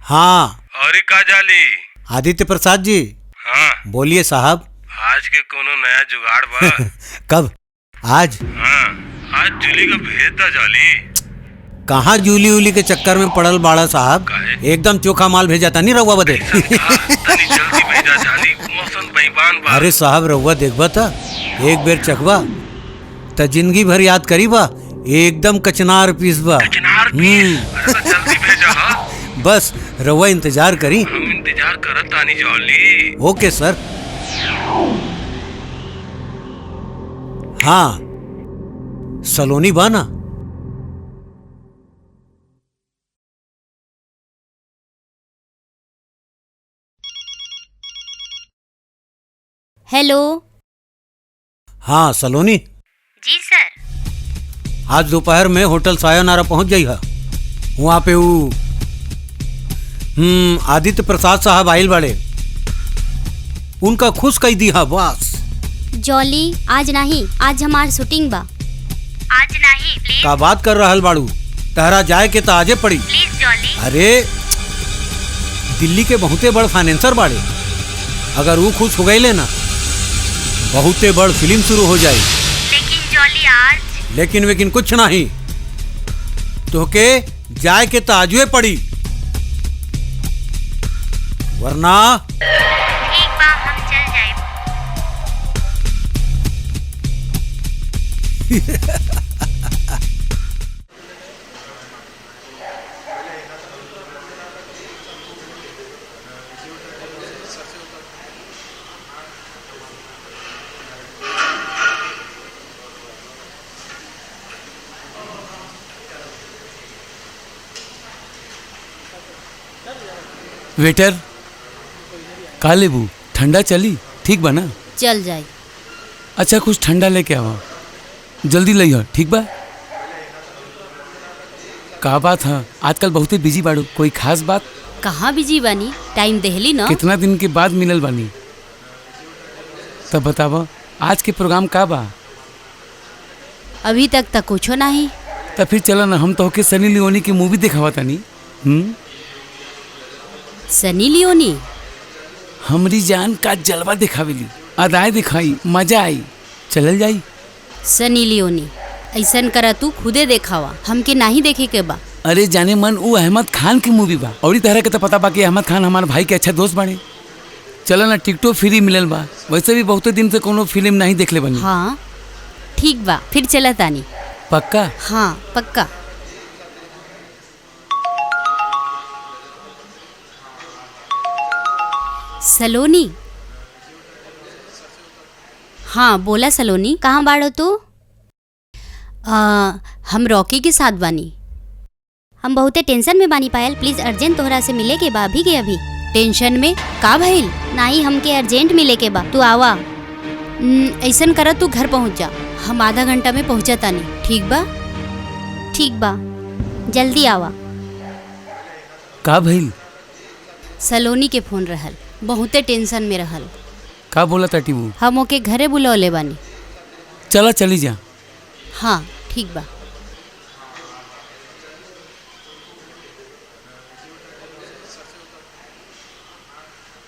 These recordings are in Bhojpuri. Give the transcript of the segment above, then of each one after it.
हाँ। और का जाली? आदित्य प्रसाद जी। हाँ बोलिए साहब। आज के कोनो नया जुगाड़ बा? कब? आज? हाँ आज जूली का भेज दा जाली। कहाँ जूली उली के चक्कर में पड़ल बाड़ा साहब? काहे? एकदम चोखा माल भेजा था नहीं रहुआ बदे। तनी जल्दी भेजा जाली, मौसम बेईमान बा। अरे साहब रहुआ देखबा था, एक बेर चखबा त जिंदगी भर याद करीबा। एकदम कचनार पीस बा। कचनार पीस? अरे तो जल्दी भेजा। हाँ बस रहुआ इंतजार करी। हम इंतजार करत तानी जाली। ओके सर। हाँ सलोनी बा ना? हेलो। हाँ सलोनी। जी सर। आज दोपहर में होटल सायोनारा पहुंच जाई है। वहाँ पे वो आदित्य प्रसाद साहब आइल बाड़े, उनका खुश कई दी है बस। जॉली आज नहीं, आज हमार शूटिंग बा। आज नहीं प्लीज। का बात कर रहल बाड़ू? तहरा जाए के ताजे पड़ी। Please jolly. अरे दिल्ली के बहुते बड़ फाइनेंसर बाड़े, अगर वो खुश हो गई ले ना बहुते बड़ फिल्म शुरू हो जाए। लेकिन जॉली आज। लेकिन कुछ नहीं, तोके जाए के ताजुए पड़ी, वरना एक बार हम चल जाए। वेटर का लेबू? ठंडा चली? ठीक बा ना? चल जाए। अच्छा कुछ ठंडा लेके आवा, जल्दी लइह। ठीक बा? का बात है आजकल बहुते बिजी बाड़ू, कोई खास बात? कहाँ बिजी बानी, टाइम देहली ना। कितना दिन के बाद मिलल बानी, तब बतावा आज के प्रोग्राम का बा? अभी तक तो कुछो नहीं। तब फिर चला ना, हम तोहके सनी लियोनी की मूवी दिखावा तानी। सनी लियोनी? हमरी जान का जलवा दिखावेली, अदाएं दिखाई, मजा आई, चलल जाई। सनी लियोनी ऐसन करा तू खुदे देखावा, हमके नहीं देखे के बा। अरे जाने मन वो अहमद खान की मूवी बा, और तरह के तो पता बा कि अहमद खान हमारे भाई के अच्छा दोस्त बाड़े। चलो ना, टिकटो फ्री मिलल बा, वैसे भी बहुत दिन से कोनो फिल्म नहीं देखले बनी। हाँ ठीक बा, फिर चला तानी। पक्का? हाँ पक्का। सलोनी? हाँ बोला सलोनी, कहाँ बाड़ो तू? हम रॉकी के साथ बानी। हम बहुते टेंशन में बानी पायल, प्लीज अर्जेंट तोहरा से मिले के बा अभी के अभी। टेंशन में का भइल? नहीं हमके अर्जेंट मिले के बा, तू आवा। ऐसन कर तू घर पहुँच जा, हम आधा घंटा में पहुँचा तानी। ठीक बा? ठीक बा, जल्दी आवा। का भइल? सलोनी के फोन रहल, बहुते टेंशन में रहल। का बोला ताटी वो? हम ओके घरे बुलौले बानी। चला चली जा। हाँ ठीक बा।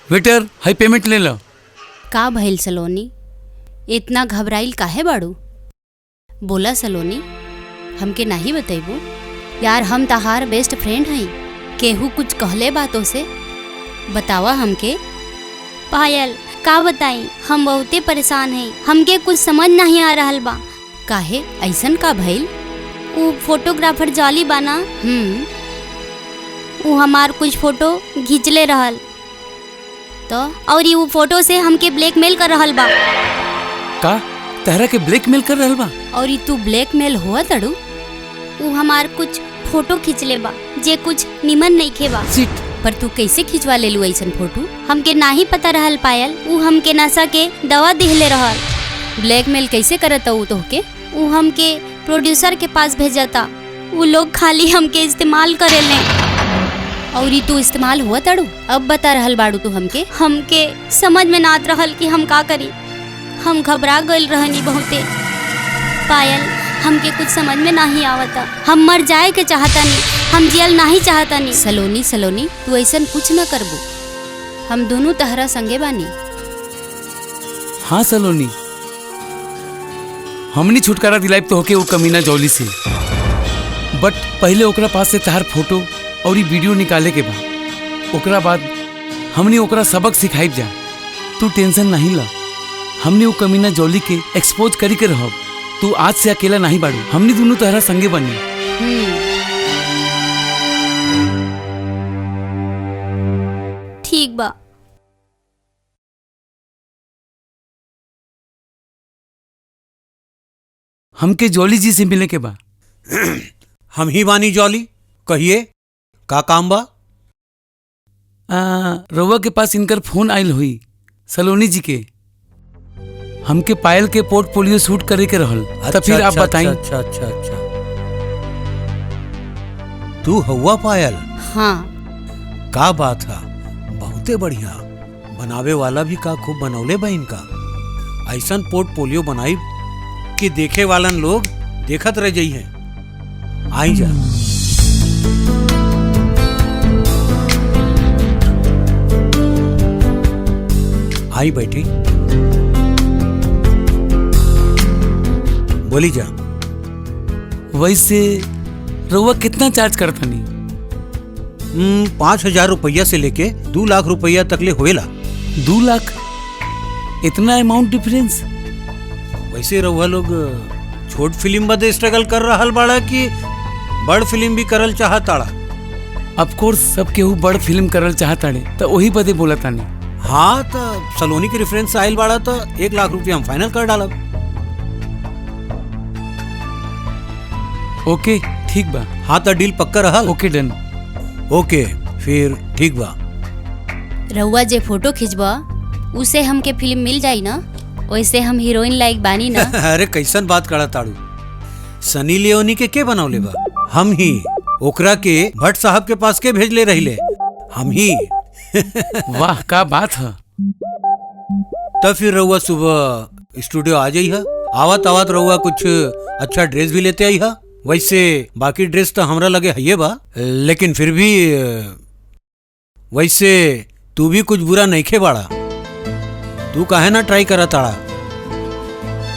वेटर हाई पेमेंट ले लो। का भइल सलोनी, इतना घबराइल काहे बाड़ू? बोला सलोनी, हमके नहीं बतैबू? यार हम तहार बेस्ट फ्रेंड हई, केहू कुछ कहले बातों से बतावा हमके। पायल का बताई, हम बहुते परेशान हैं, हमके कुछ समझ नहीं आ रहल बा। काहे ऐसन का भइल? वो फोटोग्राफर जाली बाना, वो हमार कुछ फोटो खींचले रहल तो, और ये वो फोटो से हमके ब्लैकमेल कर रहल बा। का तहरा के ब्लैकमेल कर रहल बा? और ये तू ब्लैकमेल हुआ तड़ू? वो हमार कुछ फोटो खींचले बा जे कुछ निमन नहीं खेबा। सिट। पर तू कैसे खिंचवा ले लू ऐसन फोटो? हमके नहीं पता रहल पायल, वो हमके नशा के दवा दिहले रहल। ब्लैकमेल कैसे करता वो तोहके? वो हमके प्रोड्यूसर के पास भेजता, वो लोग खाली हमके इस्तेमाल करेले। और ये तू इस्तेमाल हुआ तड़ू? अब बता रहल बाड़ू तू हमके समझ में ना आत रहल कि हम का करी। हम घबरा गइल रहनी बहुते पायल, हमके कुछ समझ में नहीं आवता। हम मर जाए के चाहता नहीं, हम जियल नहीं चाहता नहीं। सलोनी सलोनी तू ऐसा कुछ न करबो, हम दोनों तहरा संगे बानी। हाँ सलोनी, हमनी छुटकारा दिलाइब तो होके वो कमीना जौली से, बट पहले ओकरा पास से तहार फोटो और ये वीडियो निकाले के बाद ओकरा बाद हमनी ओकरा सबक सिखाइब जा। तू टेंशन नहीं ला, हमनी वो कमीना जौली के एक्सपोज करी के रहब। तू आज से अकेला नहीं बाड़ू, हमनी दोनों तहरा संगे बनी। ठीक बा। हमके जॉली जी से मिले के बा। हम ही बानी जॉली, कहिए का काम बा? रउआ के पास इनकर फोन आयल हुई सलोनी जी के, हमके पायल के पोर्टफोलियो शूट करे के रहल। तो फिर आप बताइए। अच्छा अच्छा अच्छा, तू हवा पायल? हाँ। का बात है, बहुते बढ़िया। बनावे वाला भी का खूब बनौले बा इनका। ऐसन पोर्टफोलियो बनाई कि देखे वालन लोग देखत रह जाई है। आई जा। आई बैठी, बोली जा। वैसे रउआ कितना चार्ज करता नहीं? 5,000 रुपया से लेके 2 लाख रुपया तक ले होएला। 2 लाख? इतना अमाउंट डिफरेंस? वैसे रउआ लोग छोट फिल्म बदे स्ट्रगल कर रहल बाड़ा कि बड़ फिल्म भी करल चाहताड़ा? ऑफ कोर्स सब केहू बड़ फिल्म करल चाहताड़े, तो वही बदे बोला तानी। हाँ, तो सलोनी के रेफरेंस आयल बाड़ा तो 1 लाख रुपया हम फाइनल कर डालब। ओके ठीक बा। हाँ तो डील पक्का रहल? ओके डन। ओके फिर ठीक बा। रउआ जे फोटो खिंचबा उसे हमके फिल्म मिल जाई ना, वैसे हम हीरोइन लाइक बानी ना। अरे कैसन बात करा ताड़ू, सनी लियोनी के बनौले बा? हम ही ओकरा के भट्ट साहब के पास के भेजले रहिले, हम ही। वाह का बात है। तब फिर रउआ सुबह स्टूडियो आ जाई है। आवत आवत रउआ कुछ अच्छा ड्रेस भी लेते आई है। वैसे बाकी ड्रेस तो हमरा लगे है बा, लेकिन फिर भी वैसे तू भी कुछ बुरा नहीं खे बाड़ा। तू काहे ना ट्राई करा ताड़ा?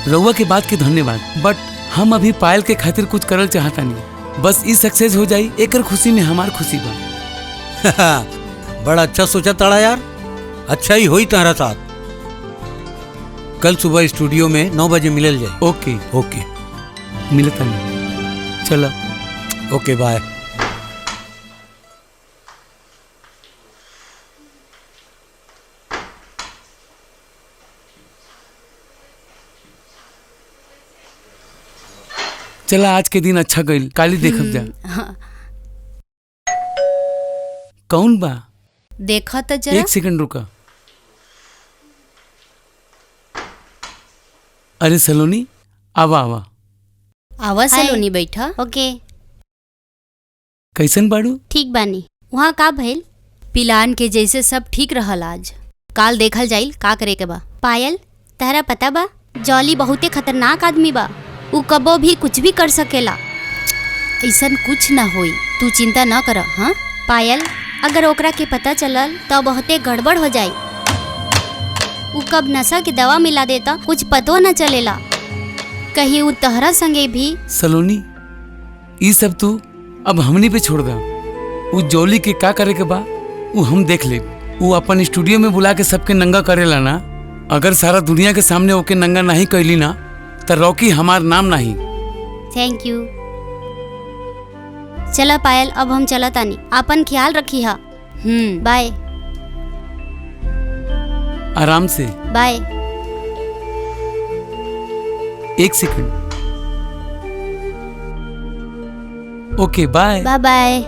रउआ के बात के धन्यवाद, बट हम अभी पायल के खातिर कुछ करल चाहता नहीं। बस ई सक्सेस हो जाई, एकर खुशी में हमार खुशी बा। बड़ा अच्छा सोचा ताड़ा यार, अच्छा ही होई तारा साथ। कल सुबह स्टूडियो में 9 बजे मिलल जाए। ओके ओके मिलता नहीं, चलो ओके बाय। चला आज के दिन अच्छा गईल, काली देखब जा। हाँ। कौन बा? देखा तो जरा। 1 सेकंड रुका। अरे सलोनी आवा आवा। आवा सलोनी बैठा। ओके। कैसन बाड़ू? ठीक बानी। वहाँ का भइल? पिलान के जैसे सब ठीक रहल आज। काल देखल जाइल का करे के बा। पायल तहरा पता बा जॉली बहुते खतरनाक आदमी बा, उ कबो भी कुछ भी कर सकेला। ऐसन कुछ ना होई, तू चिंता ना कर। हाँ पायल, अगर ओकरा के पता चलल तो बहुते गड़बड़ हो जाई। उ कब नशा के दवा मिला देता कुछ पतो न चलेला। कहीं उ तहरा संगे भी। सलोनी ई सब तू अब हमनी पे छोड़ दा। उ जॉली के का करे के बा उ हम देख ले। उ अपन स्टूडियो में बुला के सबके नंगा करेला ना। अगर सारा दुनिया के सामने ओके नंगा नहीं कैली ना तो रॉकी हमार नाम नहीं। Thank you. चला पायल, अब हम चला तानी। अपन ख्याल रखी हा। बाय। आराम से। Bye. 1 second. Okay bye. Bye bye.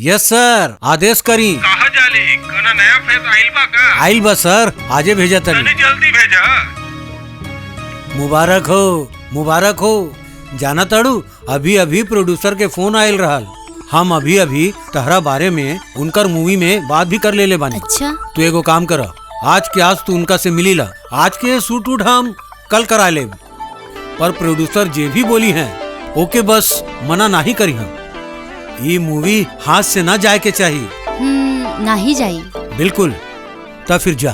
Yes sir, आदेश करी। कहा जाली कना नया फेस आइल बा का? आइल बा सर, आजे भेजा तनी। तनी जल्दी भेजा। मुबारक हो, मुबारक हो। जाना ताड़ू, अभी अभी प्रोड्यूसर के फोन आयल रहल। हम अभी अभी तहरा बारे में उनकर मूवी में बात भी कर ले बानी। अच्छा, तू एगो काम कर, आज के आज तू उनका से मिली ला। आज के शूट उठ हम कल करा ले, पर प्रोड्यूसर जे भी बोली हैं ओके बस मना नहीं करी। हम ये मूवी हाथ से ना जाए के चाहिए। नहीं जाई। बिल्कुल, तब फिर जा।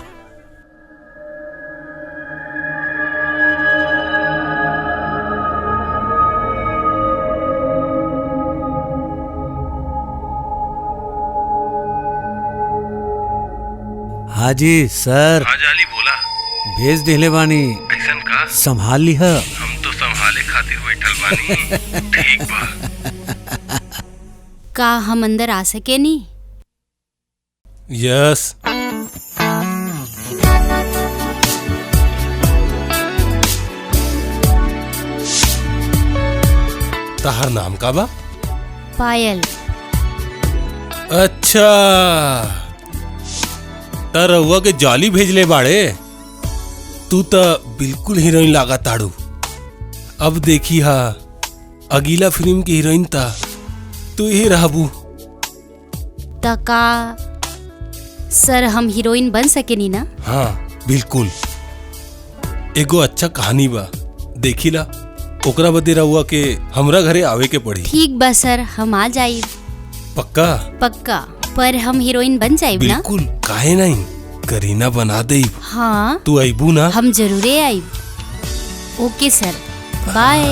हाजी सर, कहा जाली बोला। भेज देले बानी, ऐसन का? संभाल लिहा। हम तो संभाले खातिर बैठल बानी। ठीक बा। का हम अंदर आ सके नी? यस। तहार नाम का बा? पायल। अच्छा, रउआ के जाली भेजले बाड़े। तू तो बिल्कुल हीरोइन लागा ताड़ू। अब देखी हा, अगला फिल्म की हीरोइन ता तू ही रहबू। का सर हम हीरोइन बन सके नी ना? हाँ बिल्कुल। एगो अच्छा कहानी बा, देखिला। ओकरा बदे रउआ के हमरा घरे आवे के पड़ी। ठीक बा सर, हम आ जाई। पक्का? पक्का, पर हम हीरोइन बन जाइब ना? बिल्कुल, काहे नहीं, करीना बना दे। हाँ, तू आईबू ना? हम जरूरे आइब। ओके सर, बाय।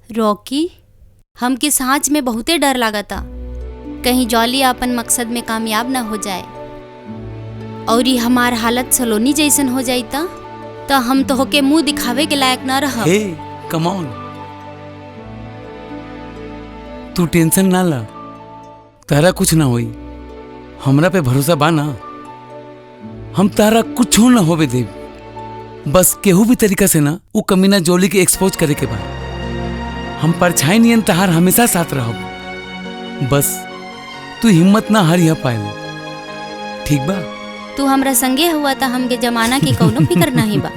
रॉकी, हमके सांच में बहुते डर लागता, कहीं जॉली अपन मकसद में कामयाब ना हो जाए और ये हमार हालत सलोनी जैसन हो जाई तो हम तो होके मुंह दिखावे के लायक ना रह। हे कम ऑन, तू टेंशन ना ला, तारा कुछ ना होई। हमरा पे भरोसा बा ना, हम तारा कुछ ना होवे देव। बस केहू भी तरीका से ना वो कमीना जॉली के एक्सपोज करे के बा। हम परछाई नियन तहार हमेशा साथ रहब। बस तू हिम्मत ना हारिया पाए, ठीक बा? तू हमरा संगे हुआ था, हमके जमाना की कौनो फिक्र नहीं बा।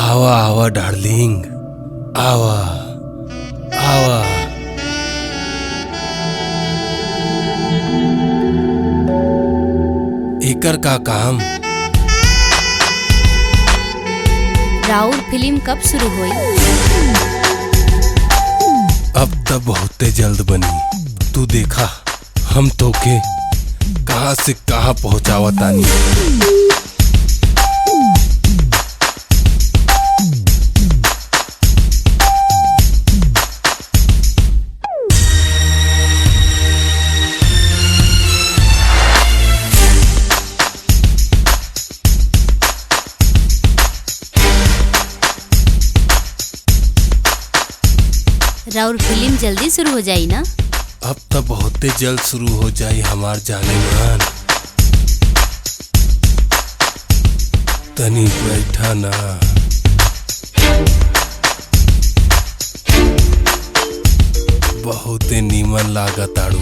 आवा आवा डार्लिंग, आवा आवा। एकर का काम? राउर फिल्म कब शुरू हुई? अब तब बहुते जल्द बनी। तू देखा, हम तो के कहां से कहां पहुंचावा तानी। राउर फिल्म जल्दी शुरू हो जाई ना? अब तो बहुते जल्द शुरू हो जाई हमार जाने मान। तनी बैठा ना। बहुते नीमन लागताड़ू।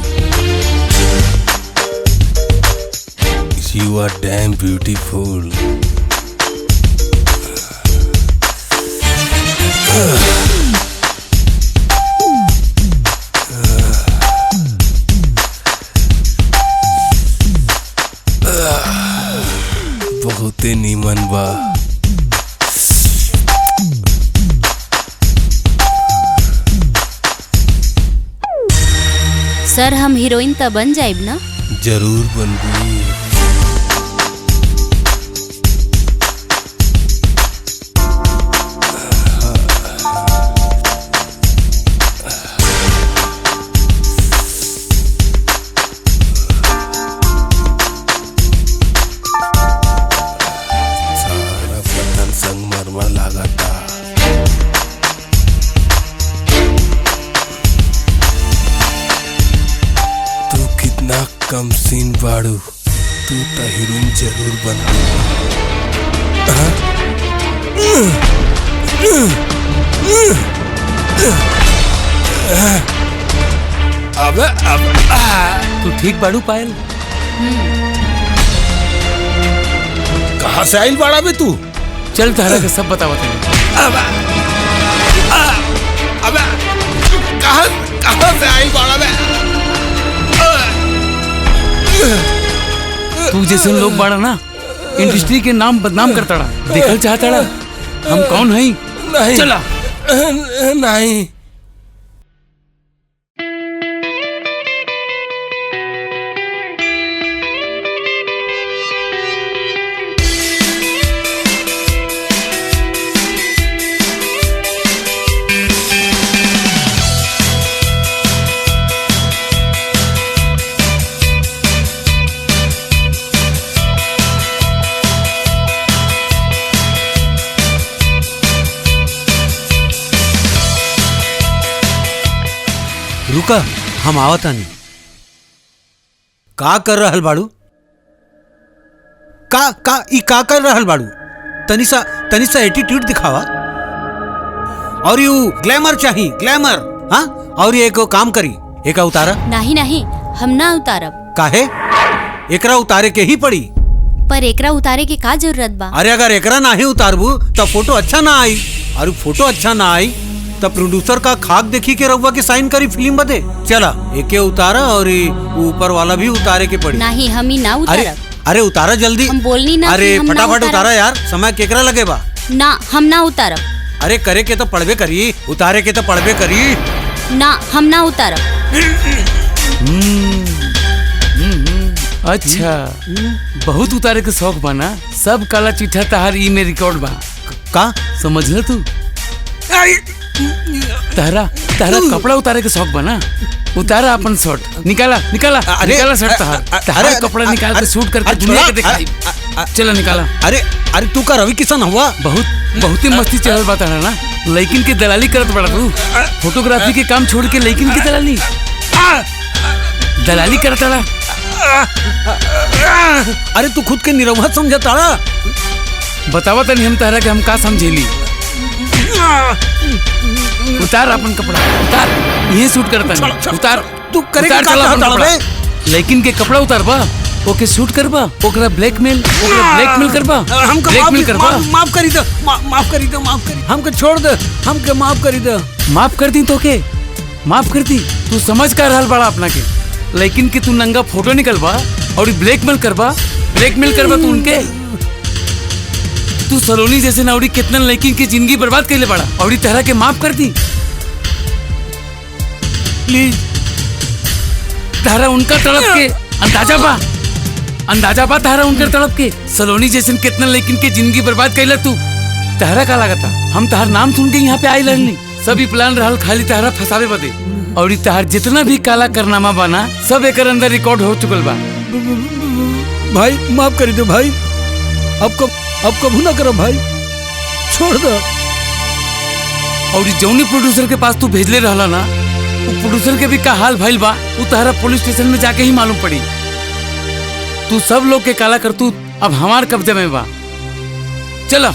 You are damn beautiful. बहुते नीमन बा। सर हम हीरोइन त बन जाइब ना? जरूर बनबू। कम सीन बाड़ू, तू तो हीरोइन जरूर बना। अब तू ठीक बाड़ू पायल? कहाँ से आइल बाड़ा बे तू? चल तारा के सब बतावा तनी। अब कहाँ से आइल बाड़ा बे? तू जैसे लोग बाड़ा ना इंडस्ट्री के नाम बदनाम करताड़ा, देखल चाहताड़ा हम कौन हई? नहीं चला नहीं। रुका, हम आवतानी। का कर रहल बाड़ू? का कर रहल बाड़ू? तनिसा एटीट्यूड दिखावा। और यू ग्लैमर चाहिए, ग्लैमर। हाँ, और ये एको काम करी, एका उतारा। नहीं हम ना उतारब। काहे? एकरा उतारे के ही पड़ी। पर एकरा उतारे के का जरूरत बा? अरे अगर एकरा ना ही उतारबू तो फोटो अच्छा ना आई, और फोटो अच्छा ना आई तब प्रोड्यूसर का खाक देखी के रउआ के साइन करी फिल्म बदे। चला एके उतारा और ऊपर वाला भी उतारे के पड़ी। नहीं, हम ही ना उतारब। अरे उतारा जल्दी। हम बोलनी ना। अरे हम ना फटाफट उतारब। उतारा यार, समय केकरा लगे बा। ना, हम ना उतारब। अरे करे के तो पड़बे करी, उतारे के तो पड़बे करी। ना, हम ना उतारब। अच्छा, बहुत उतारे के शौक बा ना? सब काला चिट्ठा तहार ई में रिकॉर्ड बा। का समझ ल तू? तारा कपड़ा उतारे के शौक बना। उतारा अपन शर्ट, निकाला शर्ट तहार कपड़ा निकाल के शूट करके दुनिया के दिखाई। चला निकाला। अरे तू का रवि किशन हुआ? बहुत ही मस्ती चढ़ल बा तारा ना। लड़किन के दलाली करत बड़ा तू। फोटोग्राफी के काम छोड़ के लड़किन की दलाली करत बड़ा। अरे तू खुद के निरहुआ समझता? बतावा तनी हम तारा के हम का समझेली। उतार अपन कपड़ा, उतार। ये शूट करता नहीं। उतार। तू करे का चाहता बे? लेकिन के कपड़ा उतार बा, ओके शूट करबा, ओकरा ब्लैकमेल करबा। हमको ब्लैकमेल करबा। माफ करी दो। हमको छोड़ दे, हमके माफ करी दो। माफ कर दी तो के माफ कर दी। तू समझ कर रहल बड़ा अपना के, लेकिन कि तू नंगा फोटो निकलबा और ब्लैकमेल करबा तू उनके। तू सलोनी जैसे नाउरी कितना लड़की की जिंदगी बर्बाद कर ले बड़ा, और तरह के माफ कर दी प्लीज। तारा उनका तड़प के अंदाजा बा तारा उनका तड़प के। सलोनी जैसे कितना लड़की की जिंदगी बर्बाद कर तू। तारा का लागता हम तार नाम सुन के यहाँ पे आई लड़नी। सभी प्लान रहल खाली तारा फसावे बदे, और तार जितना भी काला करनामा बना सब एक अंदर रिकॉर्ड हो चुकल बा। भाई माफ कर दो भाई, अब कभू ना करो भाई, छोड़ दो। और जौनी प्रोड्यूसर के पास तू भेजले रहला ना, वो प्रोड्यूसर के भी का हाल भइल बा, वो तारा पुलिस स्टेशन में जाके ही मालूम पड़ी। तू सब लोग के काला करतूत अब हमार कब्जे में बा। चला।